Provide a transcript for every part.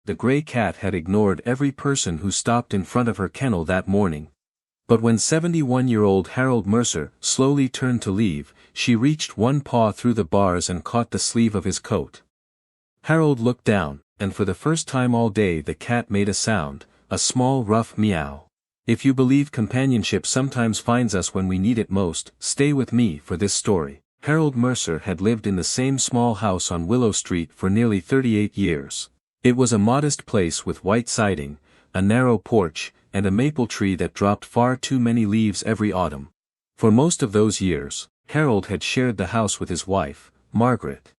the gray cat had ignored every person who stopped in front of her kennel that morning. But when 71-year-old Harold Mercer slowly turned to leave, she reached one paw through the bars and caught the sleeve of his coat. Harold looked down, and for the first time all day the cat made a sound, a small rough meow. If you believe companionship sometimes finds us when we need it most, stay with me for this story. Harold Mercer had lived in the same small house on Willow Street for nearly 38 years. It was a modest place with white siding, a narrow porch, and a maple tree that dropped far too many leaves every autumn. For most of those years, Harold had shared the house with his wife, Margaret.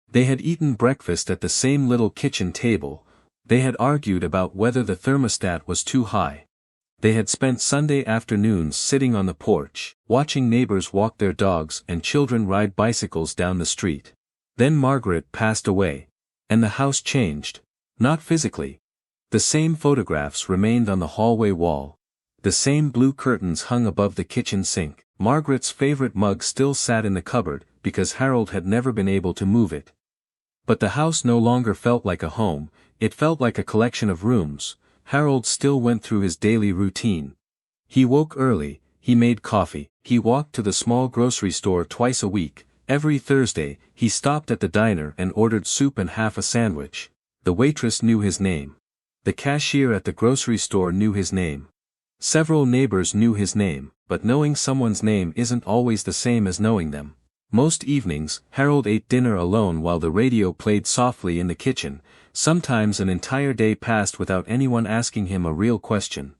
They had eaten breakfast at the same little kitchen table. They had argued about whether the thermostat was too high. They had spent Sunday afternoons sitting on the porch, watching neighbors walk their dogs and children ride bicycles down the street. Then Margaret passed away. And the house changed. Not physically. The same photographs remained on the hallway wall. The same blue curtains hung above the kitchen sink. Margaret's favorite mug still sat in the cupboard, because Harold had never been able to move it. But the house no longer felt like a home, it felt like a collection of rooms. Harold still went through his daily routine. He woke early, he made coffee, he walked to the small grocery store twice a week. Every Thursday, he stopped at the diner and ordered soup and half a sandwich. The waitress knew his name. The cashier at the grocery store knew his name. Several neighbors knew his name, but knowing someone's name isn't always the same as knowing them. Most evenings, Harold ate dinner alone while the radio played softly in the kitchen. Sometimes an entire day passed without anyone asking him a real question.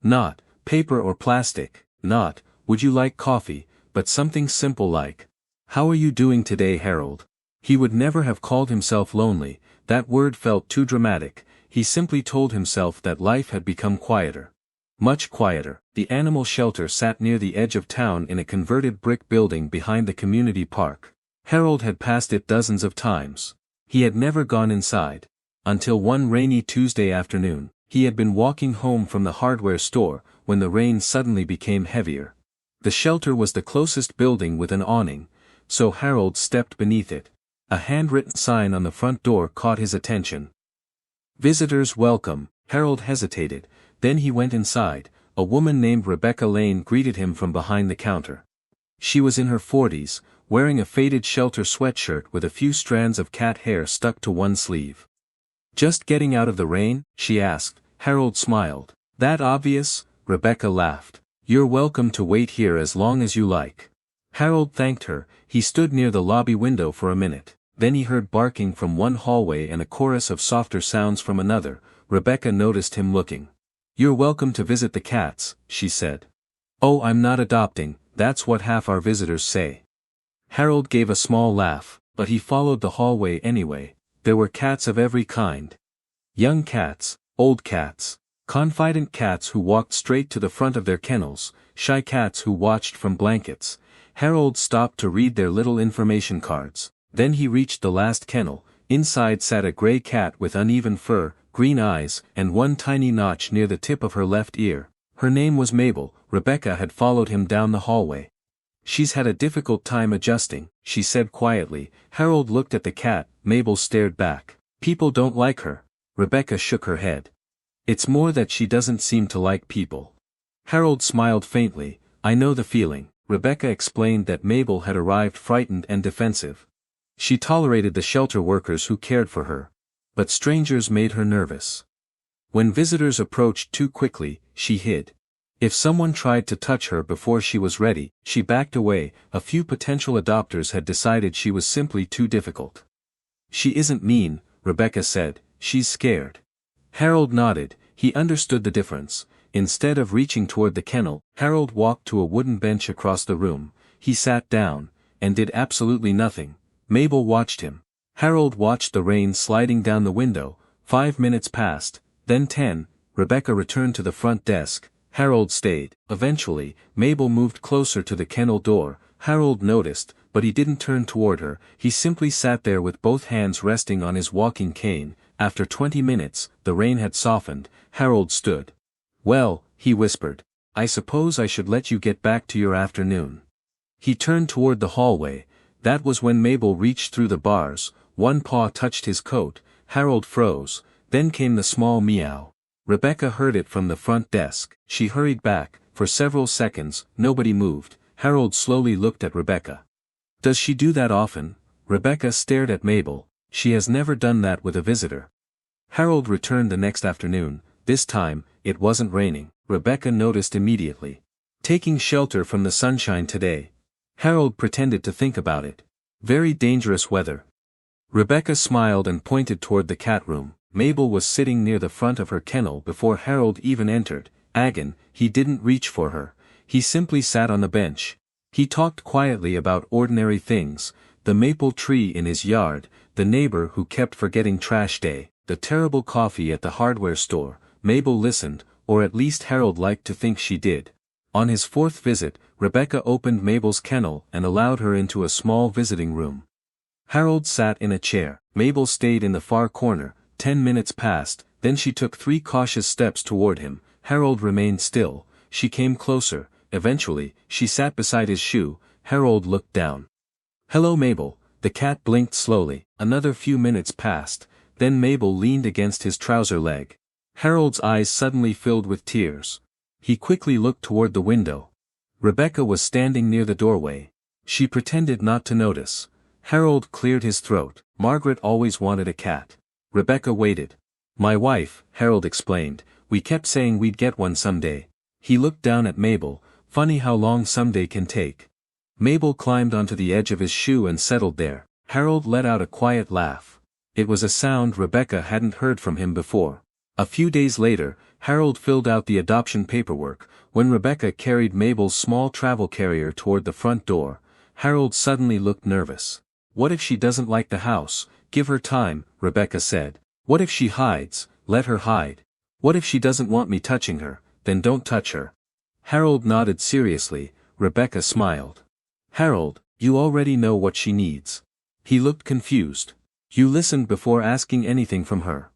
Not, paper or plastic, not, would you like coffee, but something simple like, how are you doing today, Harold? He would never have called himself lonely, that word felt too dramatic. He simply told himself that life had become quieter. Much quieter. The animal shelter sat near the edge of town in a converted brick building behind the community park. Harold had passed it dozens of times. He had never gone inside. Until one rainy Tuesday afternoon, he had been walking home from the hardware store, when the rain suddenly became heavier. The shelter was the closest building with an awning, so Harold stepped beneath it. A handwritten sign on the front door caught his attention. Visitors welcome. Harold hesitated, then he went inside. A woman named Rebecca Lane greeted him from behind the counter. She was in her 40s, wearing a faded shelter sweatshirt with a few strands of cat hair stuck to one sleeve. Just getting out of the rain? She asked. Harold smiled. That obvious? Rebecca laughed. You're welcome to wait here as long as you like. Harold thanked her. He stood near the lobby window for a minute. Then he heard barking from one hallway and a chorus of softer sounds from another. Rebecca noticed him looking. You're welcome to visit the cats, she said. Oh, I'm not adopting, that's what half our visitors say. Harold gave a small laugh, but he followed the hallway anyway. There were cats of every kind. Young cats, old cats, confident cats who walked straight to the front of their kennels, shy cats who watched from blankets. Harold stopped to read their little information cards. Then he reached the last kennel. Inside sat a gray cat with uneven fur, green eyes, and one tiny notch near the tip of her left ear. Her name was Mabel. Rebecca had followed him down the hallway. She's had a difficult time adjusting, she said quietly. Harold looked at the cat. Mabel stared back. People don't like her. Rebecca shook her head. It's more that she doesn't seem to like people. Harold smiled faintly. I know the feeling. Rebecca explained that Mabel had arrived frightened and defensive. She tolerated the shelter workers who cared for her. But strangers made her nervous. When visitors approached too quickly, she hid. If someone tried to touch her before she was ready, she backed away. A few potential adopters had decided she was simply too difficult. She isn't mean, Rebecca said, she's scared. Harold nodded. He understood the difference. Instead of reaching toward the kennel, Harold walked to a wooden bench across the room. He sat down, and did absolutely nothing. Mabel watched him. Harold watched the rain sliding down the window. 5 minutes passed, then 10. Rebecca returned to the front desk. Harold stayed. Eventually, Mabel moved closer to the kennel door. Harold noticed, but he didn't turn toward her. He simply sat there with both hands resting on his walking cane. After 20 minutes, the rain had softened. Harold stood. Well, he whispered. I suppose I should let you get back to your afternoon. He turned toward the hallway. That was when Mabel reached through the bars. One paw touched his coat. Harold froze. then came the small meow. Rebecca heard it from the front desk. She hurried back. For several seconds, nobody moved. Harold slowly looked at Rebecca. Does she do that often? Rebecca stared at Mabel. She has never done that with a visitor. Harold returned the next afternoon. This time, it wasn't raining. Rebecca noticed immediately. Taking shelter from the sunshine today. Harold pretended to think about it. Very dangerous weather. Rebecca smiled and pointed toward the cat room. Mabel was sitting near the front of her kennel before Harold even entered. Again, he didn't reach for her. He simply sat on the bench. He talked quietly about ordinary things, the maple tree in his yard, the neighbor who kept forgetting trash day, the terrible coffee at the hardware store. Mabel listened, or at least Harold liked to think she did. On his fourth visit, Rebecca opened Mabel's kennel and allowed her into a small visiting room. Harold sat in a chair. Mabel stayed in the far corner. 10 minutes passed, then she took 3 cautious steps toward him. Harold remained still. She came closer. Eventually, she sat beside his shoe. Harold looked down. "Hello, Mabel." The cat blinked slowly. Another few minutes passed, then Mabel leaned against his trouser leg. Harold's eyes suddenly filled with tears. He quickly looked toward the window. Rebecca was standing near the doorway. She pretended not to notice. Harold cleared his throat. Margaret always wanted a cat. Rebecca waited. "My wife," Harold explained. "We kept saying we'd get one someday." He looked down at Mabel. Funny how long someday can take. Mabel climbed onto the edge of his shoe and settled there. Harold let out a quiet laugh. It was a sound Rebecca hadn't heard from him before. A few days later, Harold filled out the adoption paperwork. When Rebecca carried Mabel's small travel carrier toward the front door, Harold suddenly looked nervous. "What if she doesn't like the house?" "Give her time," Rebecca said. "What if she hides?" "Let her hide." "What if she doesn't want me touching her?" "Then don't touch her." Harold nodded seriously. Rebecca smiled. "Harold, you already know what she needs." He looked confused. "You listened before asking anything from her."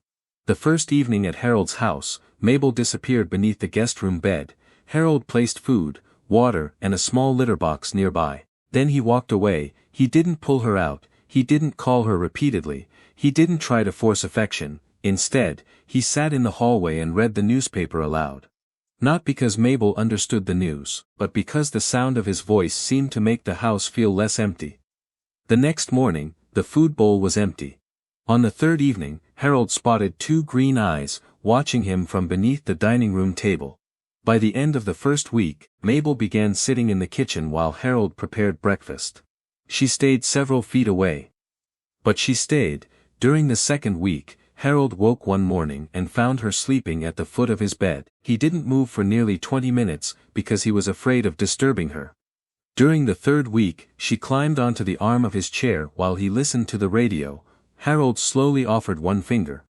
The first evening at Harold's house, Mabel disappeared beneath the guest room bed. Harold placed food, water, and a small litter box nearby. Then he walked away. He didn't pull her out. He didn't call her repeatedly. He didn't try to force affection. Instead, he sat in the hallway and read the newspaper aloud. Not because Mabel understood the news, but because the sound of his voice seemed to make the house feel less empty. The next morning, the food bowl was empty. On the third evening, Harold spotted 2 green eyes, watching him from beneath the dining room table. By the end of the first week, Mabel began sitting in the kitchen while Harold prepared breakfast. She stayed several feet away. But she stayed. During the second week, Harold woke one morning and found her sleeping at the foot of his bed. He didn't move for nearly 20 minutes, because he was afraid of disturbing her. During the third week, she climbed onto the arm of his chair while he listened to the radio. Harold slowly offered one finger.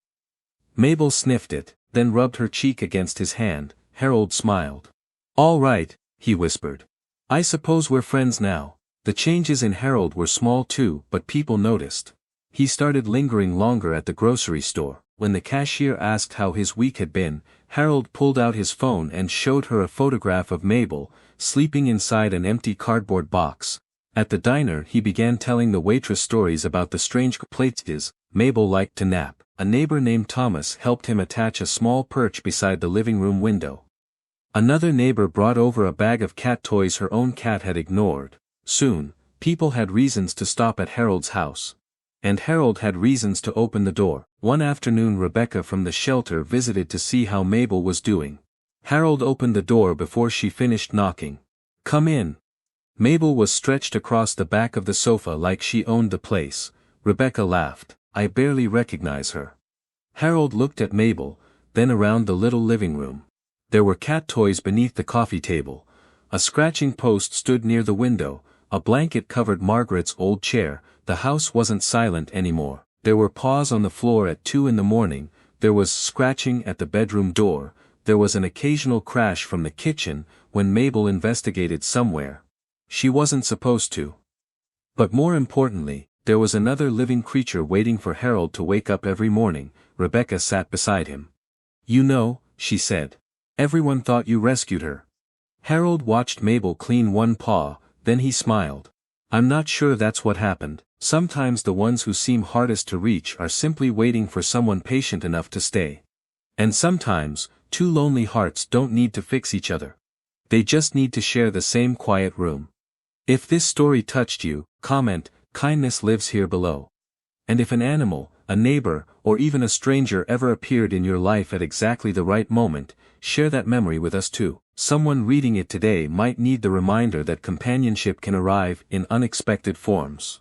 Mabel sniffed it, then rubbed her cheek against his hand. Harold smiled. "All right," he whispered. "I suppose we're friends now." The changes in Harold were small too, but people noticed. He started lingering longer at the grocery store. When the cashier asked how his week had been, Harold pulled out his phone and showed her a photograph of Mabel, sleeping inside an empty cardboard box. At the diner he began telling the waitress stories about the strange places Mabel liked to nap. A neighbor named Thomas helped him attach a small perch beside the living room window. Another neighbor brought over a bag of cat toys her own cat had ignored. Soon, people had reasons to stop at Harold's house. And Harold had reasons to open the door. One afternoon Rebecca from the shelter visited to see how Mabel was doing. Harold opened the door before she finished knocking. "Come in." Mabel was stretched across the back of the sofa like she owned the place. Rebecca laughed. "I barely recognize her." Harold looked at Mabel, then around the little living room. There were cat toys beneath the coffee table. A scratching post stood near the window. A blanket covered Margaret's old chair. The house wasn't silent anymore. There were paws on the floor at 2 in the morning. There was scratching at the bedroom door. There was an occasional crash from the kitchen when Mabel investigated somewhere she wasn't supposed to. But more importantly, there was another living creature waiting for Harold to wake up every morning. Rebecca sat beside him. "You know," she said. "Everyone thought you rescued her." Harold watched Mabel clean one paw, then he smiled. "I'm not sure that's what happened." Sometimes the ones who seem hardest to reach are simply waiting for someone patient enough to stay. And sometimes, two lonely hearts don't need to fix each other. They just need to share the same quiet room. If this story touched you, comment, "Kindness lives here" below. And if an animal, a neighbor, or even a stranger ever appeared in your life at exactly the right moment, share that memory with us too. Someone reading it today might need the reminder that companionship can arrive in unexpected forms.